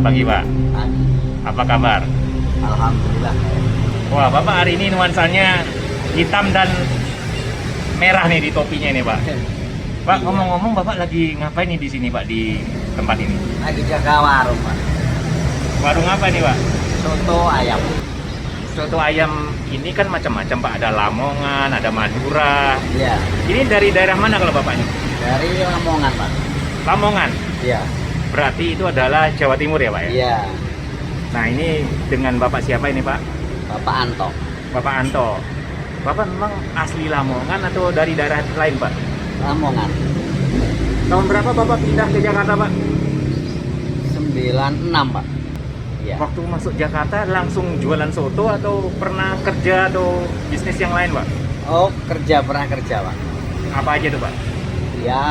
pagi Pak. Pagi. Apa kabar? Alhamdulillah. Wah Bapak hari ini nuansanya hitam dan merah nih di topinya ini Pak. Pak, Iya. ngomong-ngomong Bapak lagi ngapain nih di sini Pak, di tempat ini? Lagi jaga warung, Pak. Warung apa nih Pak? Soto ayam. Soto ayam ini kan macam-macam Pak, ada Lamongan, ada Madura. Iya. Ini dari daerah mana kalau Bapaknya? Dari Lamongan, Pak. Lamongan. Iya. Berarti itu adalah Jawa Timur ya Pak ya? Iya. Nah ini dengan Bapak siapa ini Pak? Bapak Anto. Bapak Anto. Bapak memang asli Lamongan atau dari daerah lain Pak? Lamongan. Tahun berapa Bapak pindah ke Jakarta Pak? 96, Pak. Iya. Waktu masuk Jakarta langsung jualan soto atau pernah kerja atau bisnis yang lain Pak? Oh, pernah kerja, Pak. Apa aja tuh Pak? Ya,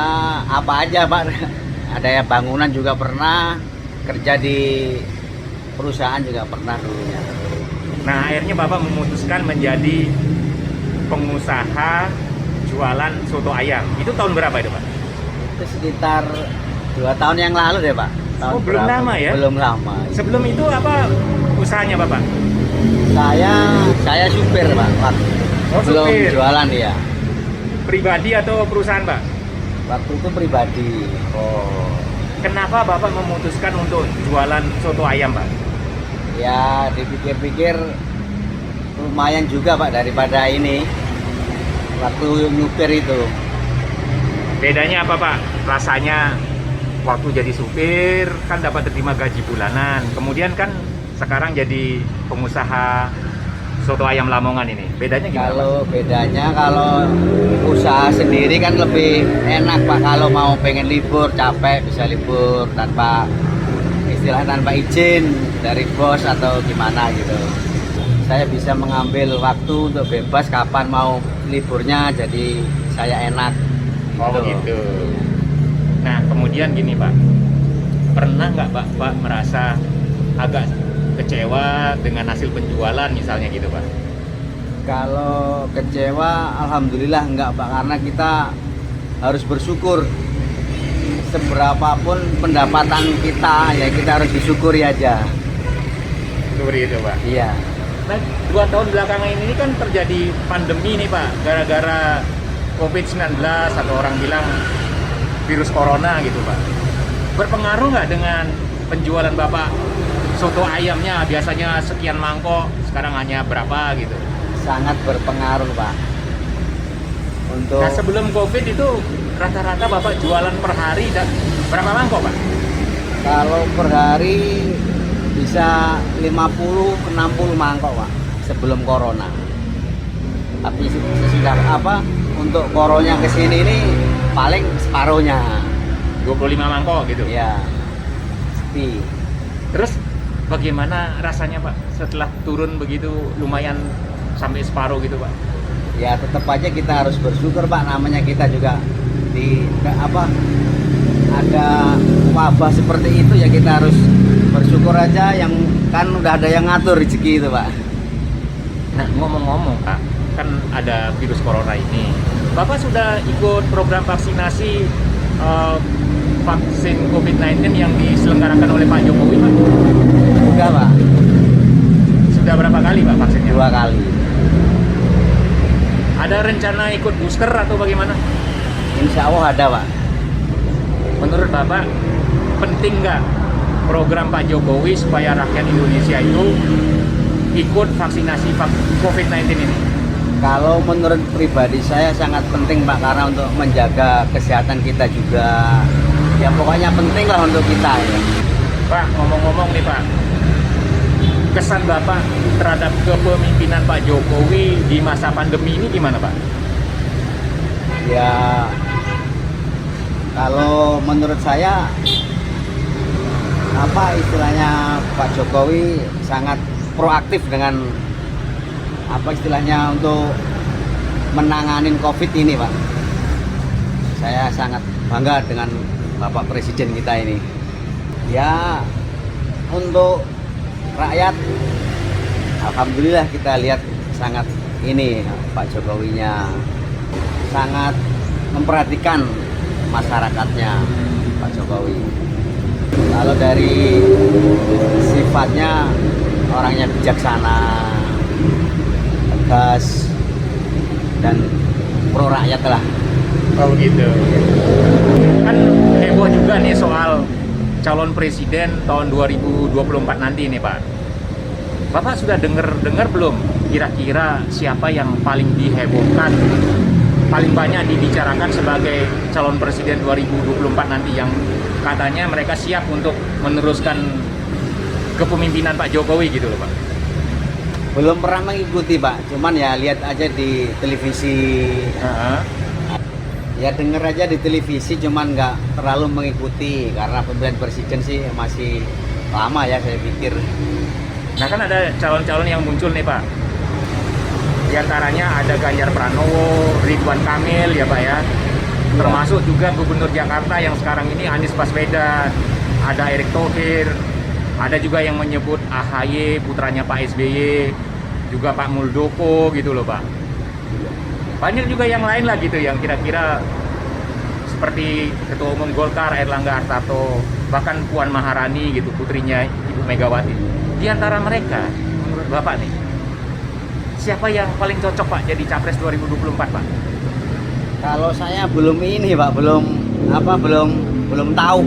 apa aja, Pak. Ada ya bangunan juga pernah, kerja di perusahaan juga pernah dulunya. Nah akhirnya Bapak memutuskan menjadi pengusaha jualan soto ayam. Itu tahun berapa itu Pak? Itu sekitar 2 tahun yang lalu deh, Pak. Tahun Oh, belum berapa? lama ya? Belum lama. Sebelum itu apa usahanya Bapak? Saya supir, Pak. Oh, Belum supir. jualan ya. Pribadi atau perusahaan Pak? Waktu itu pribadi. Oh. Kenapa Bapak memutuskan untuk jualan soto ayam Pak? Ya, dipikir-pikir lumayan juga, Pak, daripada ini. Waktu nyupir itu. Bedanya apa Pak? Rasanya waktu jadi supir kan dapat terima gaji bulanan. Kemudian kan sekarang jadi pengusaha soto ayam Lamongan ini. Bedanya gimana Pak? Bedanya kalau usaha sendiri kan lebih enak, Pak. Kalau mau pengen libur, capek bisa libur tanpa izin dari bos atau gimana gitu. Saya bisa mengambil waktu untuk bebas kapan mau liburnya, jadi saya enak. Oh gitu. Nah kemudian gini Pak, pernah nggak Pak merasa agak kecewa dengan hasil penjualan misalnya gitu Pak? Kalau kecewa, alhamdulillah enggak, Pak, karena kita harus bersyukur. Seberapapun pendapatan kita, ya kita harus disyukuri aja. Seperti itu Pak. Iya. Nah 2 tahun belakangan ini kan terjadi pandemi nih Pak, gara-gara COVID-19 atau orang bilang virus corona gitu Pak. Berpengaruh nggak dengan penjualan Bapak? Soto ayamnya biasanya sekian mangkok, sekarang hanya berapa gitu? Sangat berpengaruh, Pak. Untuk Nah sebelum COVID itu rata-rata Bapak jualan per hari dan berapa mangkok Pak? kalau per hari bisa 50-60 mangkok, Pak, sebelum corona. Tapi sudah untuk corona kesini ini paling separuhnya. 25 mangkok gitu? Ya, sepi. Terus bagaimana rasanya Pak setelah turun begitu lumayan sampai separuh gitu Pak? Ya tetap aja kita harus bersyukur, Pak, namanya kita juga ada wabah seperti itu, ya kita harus bersyukur aja, yang kan udah ada yang ngatur rezeki itu, Pak. Nah ngomong-ngomong Pak, kan ada virus corona ini, Bapak sudah ikut program vaksinasi vaksin COVID-19 yang diselenggarakan oleh Pak Jokowi Pak? Enggak, Pak. Sudah berapa kali Pak vaksinnya? 2 kali. Ada rencana ikut booster atau bagaimana? Insya Allah ada, Pak. Menurut Bapak, penting nggak program Pak Jokowi supaya rakyat Indonesia itu ikut vaksinasi COVID-19 ini? Kalau menurut pribadi saya sangat penting, Pak, karena untuk menjaga kesehatan kita juga. Ya pokoknya penting lah untuk kita ya. Pak, ngomong-ngomong nih Pak, kesan Bapak terhadap kepemimpinan Pak Jokowi di masa pandemi ini gimana Pak? Ya kalau menurut saya istilahnya Pak Jokowi sangat proaktif dengan istilahnya untuk menanganin COVID ini, Pak. Saya sangat bangga dengan Bapak Presiden kita ini. Ya untuk rakyat, alhamdulillah kita lihat sangat ini Pak Jokowinya sangat memperhatikan masyarakatnya, Pak Jokowi. Kalau dari sifatnya orangnya bijaksana, tegas, dan pro rakyat lah. Oh gitu. Kan heboh juga nih soal calon presiden tahun 2024 nanti nih Pak. Bapak sudah dengar belum kira-kira siapa yang paling dihebohkan, paling banyak dibicarakan sebagai calon presiden 2024 nanti yang katanya mereka siap untuk meneruskan kepemimpinan Pak Jokowi gitu loh Pak? Belum pernah mengikuti Pak, cuman ya lihat aja di televisi. Ya denger aja di televisi, cuman nggak terlalu mengikuti karena pemilihan presiden sih masih lama ya saya pikir. Nah kan ada calon-calon yang muncul nih Pak. Di antaranya ada Ganjar Pranowo, Ridwan Kamil ya Pak ya. Termasuk juga Gubernur Jakarta yang sekarang ini Anies Baswedan, ada Erick Thohir, ada juga yang menyebut AHY, putranya Pak SBY, juga Pak Muldoko gitu loh Pak. Banyak juga yang lain lah gitu yang kira-kira seperti Ketua Umum Golkar Airlangga Hartarto, bahkan Puan Maharani gitu, putrinya Ibu Megawati. Di antara mereka, menurut Bapak nih, siapa yang paling cocok Pak jadi Capres 2024 Pak? Kalau saya belum ini Pak, belum tahu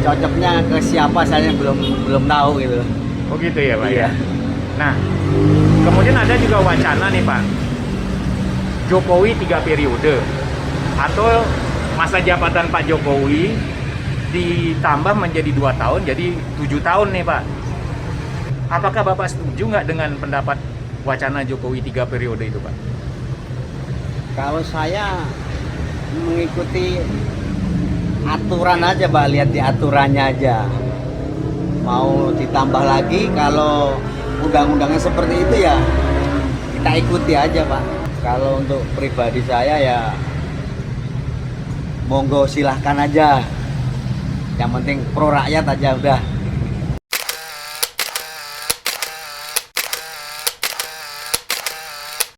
cocoknya ke siapa, saya belum tahu gitu. Oh gitu ya Pak Iya. ya. Nah, kemudian ada juga wacana nih Pak, Jokowi 3 periode atau masa jabatan Pak Jokowi ditambah menjadi 2 tahun jadi 7 tahun nih Pak. Apakah Bapak setuju nggak dengan pendapat wacana Jokowi 3 periode itu Pak? Kalau saya mengikuti aturan aja Pak, lihat di aturannya aja. Mau ditambah lagi, kalau undang-undangnya seperti itu ya kita ikuti aja Pak. Kalau untuk pribadi saya ya monggo silahkan aja. Yang penting pro rakyat aja udah.